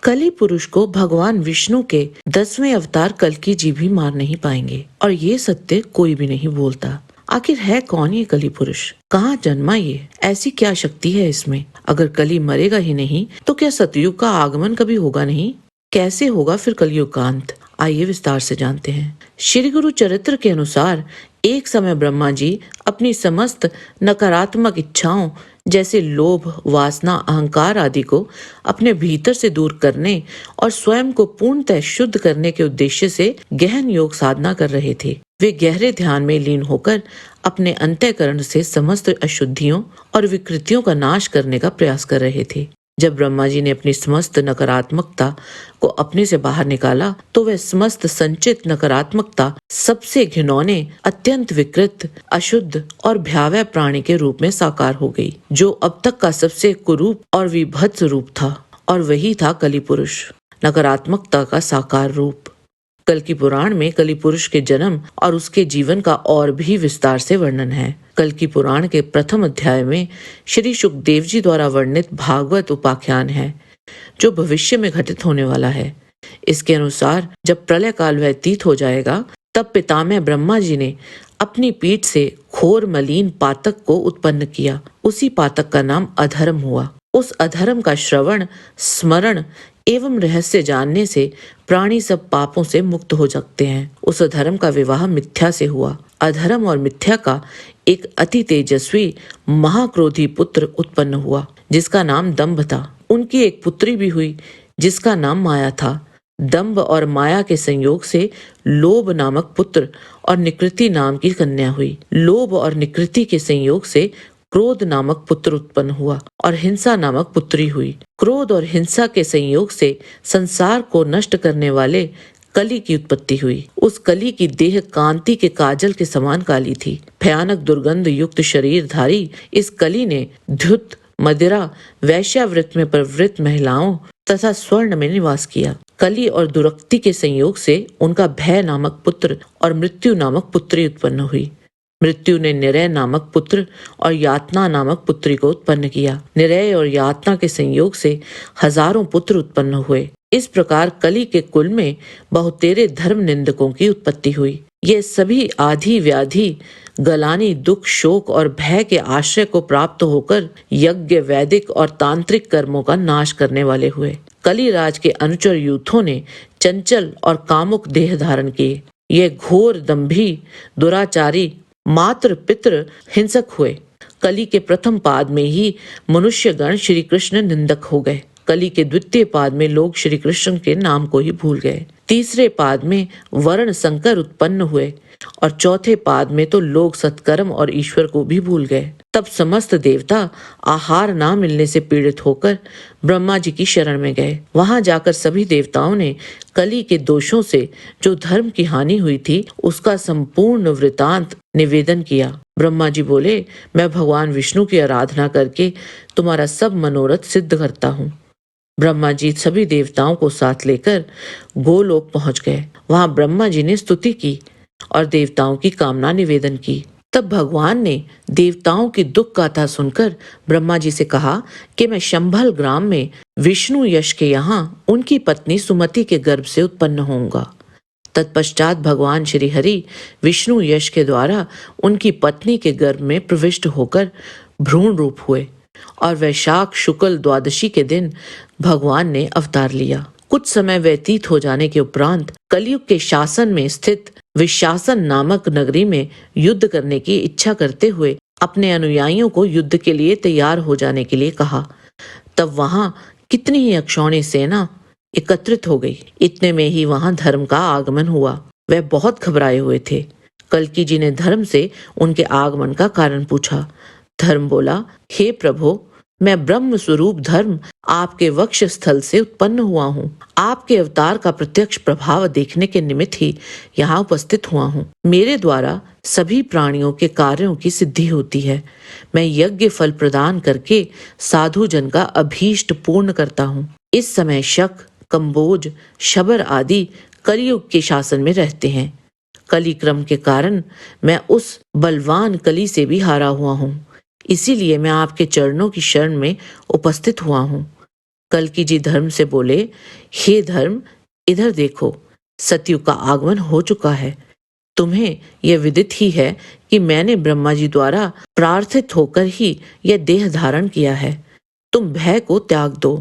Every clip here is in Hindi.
कली पुरुष को भगवान विष्णु के 10वें अवतार कल्कि जी भी मार नहीं पाएंगे और ये सत्य कोई भी नहीं बोलता। आखिर है कौन ये कली पुरुष? कहाँ जन्मा ये? ऐसी क्या शक्ति है इसमें? अगर कली मरेगा ही नहीं तो क्या सतयुग का आगमन कभी होगा नहीं? कैसे होगा फिर कलयुग का अंत? आइए विस्तार से जानते हैं। श्री गुरु चरित्र के अनुसार एक समय ब्रह्मा जी अपनी समस्त नकारात्मक इच्छाओं जैसे लोभ, वासना, अहंकार आदि को अपने भीतर से दूर करने और स्वयं को पूर्णतः शुद्ध करने के उद्देश्य से गहन योग साधना कर रहे थे। वे गहरे ध्यान में लीन होकर अपने अंतःकरण से समस्त अशुद्धियों और विकृतियों का नाश करने का प्रयास कर रहे थे। जब ब्रह्मा जी ने अपनी समस्त नकारात्मकता को अपने से बाहर निकाला तो वह समस्त संचित नकारात्मकता सबसे घिनौने, अत्यंत विकृत, अशुद्ध और भयावह प्राणी के रूप में साकार हो गई, जो अब तक का सबसे कुरूप और विभत्स रूप था, और वही था कली पुरुष, नकारात्मकता का साकार रूप। कल्कि पुराण में कली पुरुष के जन्म और उसके जीवन का और भी विस्तार से वर्णन है। कल्कि पुराण के प्रथम अध्याय में श्री सुखदेव जी द्वारा वर्णित भागवत उपाख्यान है, जो भविष्य में घटित होने वाला है। इसके अनुसार जब प्रलय काल व्यतीत हो जाएगा तब पितामह ब्रह्मा जी ने अपनी पीठ से घोर मलिन पातक को उत्पन्न किया। उसी पातक का नाम अधर्म हुआ। उस अधर्म का श्रवण, स्मरण एवं रहस्य जानने से प्राणी सब पापों से मुक्त हो सकते हैं। उस अधर्म का विवाह मिथ्या से हुआ। अधर्म और मिथ्या का एक अति तेजस्वी महाक्रोधी पुत्र उत्पन्न हुआ, जिसका नाम दंभ था। उनकी एक पुत्री भी हुई, जिसका नाम माया था। दंभ और माया के संयोग से लोभ नामक पुत्र और निकृति नाम की कन्या हुई। लोभ और निकृति के संयोग से क्रोध नामक पुत्र उत्पन्न हुआ और हिंसा नामक पुत्री हुई। क्रोध और हिंसा के संयोग से संसार को नष्ट करने वाले कली की उत्पत्ति हुई। उस कली की देह कांति के काजल के समान काली थी। भयानक दुर्गंध युक्त शरीरधारी इस कली ने धुत, मदिरा, वैश्यावृत में प्रवृत्त महिलाओं तथा स्वर्ण में निवास किया। कली और दुरक्ति के संयोग से उनका भय नामक पुत्र और मृत्यु नामक पुत्री उत्पन्न हुई। मृत्यु ने निरय नामक पुत्र और यातना नामक पुत्री को उत्पन्न किया। निरय और यातना के संयोग से हजारों पुत्र उत्पन्न हुए। इस प्रकार कली के कुल में बहुतेरे धर्म निंदकों की उत्पत्ति हुई। ये सभी आधि व्याधि, गलानी, दुख, शोक और भय के आश्रय को प्राप्त होकर यज्ञ, वैदिक और तांत्रिक कर्मों का नाश करने वाले हुए। कली राज के अनुचर यूथों ने चंचल और कामुक देह धारण किए। ये घोर दंभी, दुराचारी, मात्र पितृ हिंसक हुए। कली के प्रथम पाद में ही मनुष्य गण श्री कृष्ण निंदक हो गए। कली के द्वितीय पाद में लोग श्री कृष्ण के नाम को ही भूल गए। तीसरे पाद में वर्ण संकर उत्पन्न हुए और चौथे पाद में तो लोग सत्कर्म और ईश्वर को भी भूल गए। तब समस्त देवता आहार ना मिलने से पीड़ित होकर ब्रह्मा जी की शरण में गए। वहां जाकर सभी देवताओं ने कली के दोषों से जो धर्म की हानि हुई थी उसका संपूर्ण वृतांत निवेदन किया। ब्रह्मा जी बोले, मैं भगवान विष्णु की आराधना करके तुम्हारा सब मनोरथ सिद्ध करता हूँ। ब्रह्मा जी सभी देवताओं को साथ लेकर गोलोक पहुंच गए। वहां ब्रह्मा जी ने स्तुति की और देवताओं की कामना निवेदन की। तब भगवान ने देवताओं की दुख गाथा सुनकर ब्रह्मा जी से कहा कि मैं शंभल ग्राम में विष्णु यश के यहाँ उनकी पत्नी सुमति के गर्भ से उत्पन्न होऊंगा। तत्पश्चात भगवान श्री हरि विष्णु यश के द्वारा उनकी पत्नी के गर्भ में प्रविष्ट होकर भ्रूण रूप हुए और वैशाख शुक्ल द्वादशी के दिन भगवान ने अवतार लिया। कुछ समय व्यतीत हो जाने के उपरांत कलयुग के शासन में स्थित विशासन नामक नगरी में युद्ध करने की इच्छा करते हुए अपने अनुयायियों को युद्ध के लिए तैयार हो जाने के लिए कहा। तब वहां कितनी ही अक्षौणी सेना एकत्रित हो गई। इतने में ही वहां धर्म का आगमन हुआ। वह बहुत घबराए हुए थे। कल्कि जी ने धर्म से उनके आगमन का कारण पूछा। धर्म बोला, हे प्रभु, मैं ब्रह्म स्वरूप धर्म आपके वक्ष स्थल से उत्पन्न हुआ हूँ। आपके अवतार का प्रत्यक्ष प्रभाव देखने के निमित्त ही यहाँ उपस्थित हुआ हूँ। मेरे द्वारा सभी प्राणियों के कार्यों की सिद्धि होती है। मैं यज्ञ फल प्रदान करके साधु जन का अभीष्ट पूर्ण करता हूँ। इस समय शक, कंबोज, शबर आदि कलियुग के शासन में रहते हैं। कली क्रम के कारण मैं उस बलवान कली से भी हारा हुआ हूँ। इसीलिए मैं आपके चरणों की शरण में उपस्थित हुआ हूँ। कल्कि जी धर्म से बोले, हे धर्म, इधर देखो, सतयुग का आगमन हो चुका है। तुम्हें यह विदित ही है कि मैंने ब्रह्मा जी द्वारा प्रार्थित होकर ही यह देह धारण किया है। तुम भय को त्याग दो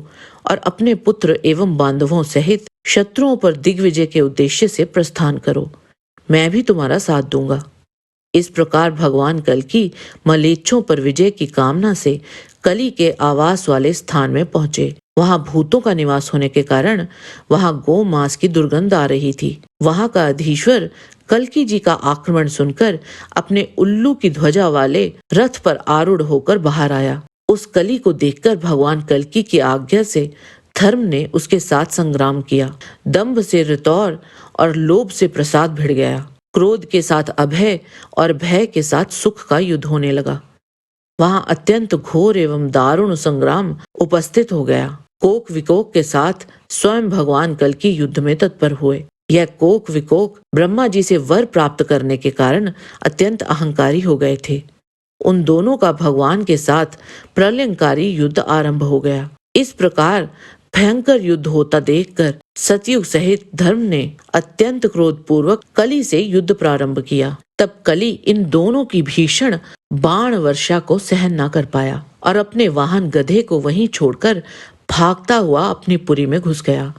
और अपने पुत्र एवं बांधवों सहित शत्रुओं पर दिग्विजय के उद्देश्य से प्रस्थान करो। मैं भी तुम्हारा साथ दूंगा। इस प्रकार भगवान कल्कि मलेच्छों पर विजय की कामना से कली के आवास वाले स्थान में पहुंचे। वहां भूतों का निवास होने के कारण वहां गौ मांस की दुर्गंध आ रही थी। वहां का अधीश्वर कल्कि जी का आक्रमण सुनकर अपने उल्लू की ध्वजा वाले रथ पर आरूढ़ होकर बाहर आया। उस कली को देखकर भगवान कल्कि की आज्ञा से धर्म ने उसके साथ संग्राम किया। दंभ से ऋतौर और लोभ से प्रसाद भिड़ गया। क्रोध के साथ अभय और भय के साथ सुख का युद्ध होने लगा। वहां अत्यंत घोर एवं दारुण संग्राम उपस्थित हो गया। कोक विकोक के साथ स्वयं भगवान कल्कि युद्ध में तत्पर हुए। यह कोक विकोक ब्रह्मा जी से वर प्राप्त करने के कारण अत्यंत अहंकारी हो गए थे। उन दोनों का भगवान के साथ प्रलयंकारी युद्ध आरंभ हो गया। इस प्रकार भयंकर युद्ध होता देखकर सतयुग सहित धर्म ने अत्यंत क्रोधपूर्वक कली से युद्ध प्रारंभ किया। तब कली इन दोनों की भीषण बाण वर्षा को सहन न कर पाया और अपने वाहन गधे को वहीं छोड़कर भागता हुआ अपनी पुरी में घुस गया।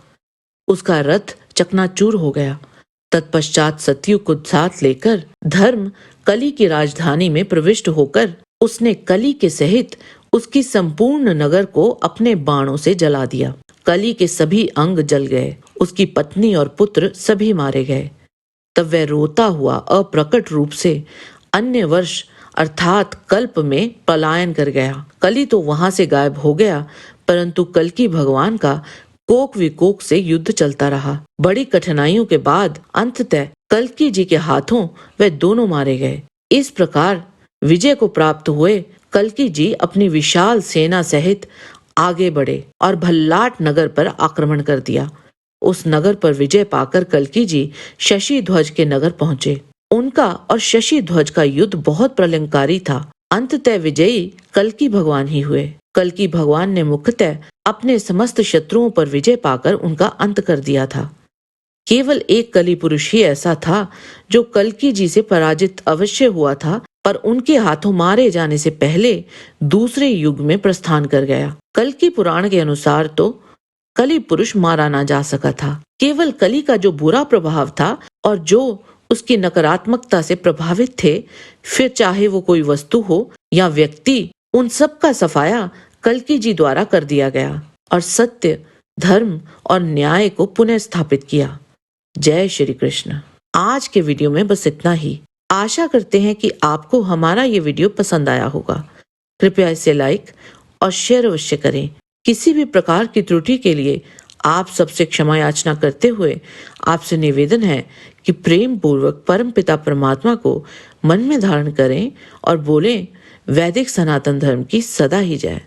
उसका रथ चकनाचूर हो गया। तत्पश्चात सतयुग को साथ लेकर धर्म कली की राजधानी में प्रविष्ट होकर उसने कली के सहित उसकी संपूर्ण नगर को अपने बाणों से जला दिया। कली के सभी अंग जल गए। उसकी पत्नी और पुत्र सभी मारे गए। तब वह रोता हुआ अप्रकट रूप से अन्य वर्ष अर्थात कल्प में पलायन कर गया। कली तो वहां से गायब हो गया, परंतु कल्कि भगवान का कोक विकोक से युद्ध चलता रहा। बड़ी कठिनाइयों के बाद अंततः कल्कि जी के हाथों वे दोनों मारे गए। इस प्रकार विजय को प्राप्त हुए कल्कि जी अपनी विशाल सेना सहित आगे बढ़े और भल्लाट नगर पर आक्रमण कर दिया। उस नगर पर विजय पाकर कल्कि जी शशि ध्वज के नगर पहुंचे। उनका और शशि ध्वज का युद्ध बहुत प्रलयंकारी था। अंततः विजयी कल्कि भगवान ही हुए। कल्कि भगवान ने मुख्यतः अपने समस्त शत्रुओं पर विजय पाकर उनका अंत कर दिया था। केवल एक कली पुरुष ही ऐसा था जो कल्कि जी से पराजित अवश्य हुआ था, पर उनके हाथों मारे जाने से पहले दूसरे युग में प्रस्थान कर गया। कल्कि पुराण के अनुसार तो कली पुरुष मारा ना जा सका था। केवल कली का जो बुरा प्रभाव था और जो उसकी नकारात्मकता से प्रभावित थे, फिर चाहे वो कोई वस्तु हो या व्यक्ति, उन सब का सफाया कल्कि जी द्वारा कर दिया गया और सत्य, धर्म और न्याय को पुनः स्थापित किया। जय श्री कृष्ण। आज के वीडियो में बस इतना ही। आशा करते हैं कि आपको हमारा ये वीडियो पसंद आया होगा। कृपया इसे लाइक और शेयर अवश्य करें। किसी भी प्रकार की त्रुटि के लिए आप सबसे क्षमा याचना करते हुए आपसे निवेदन है कि प्रेम पूर्वक परम पिता परमात्मा को मन में धारण करें और बोलें, वैदिक सनातन धर्म की सदा ही जय।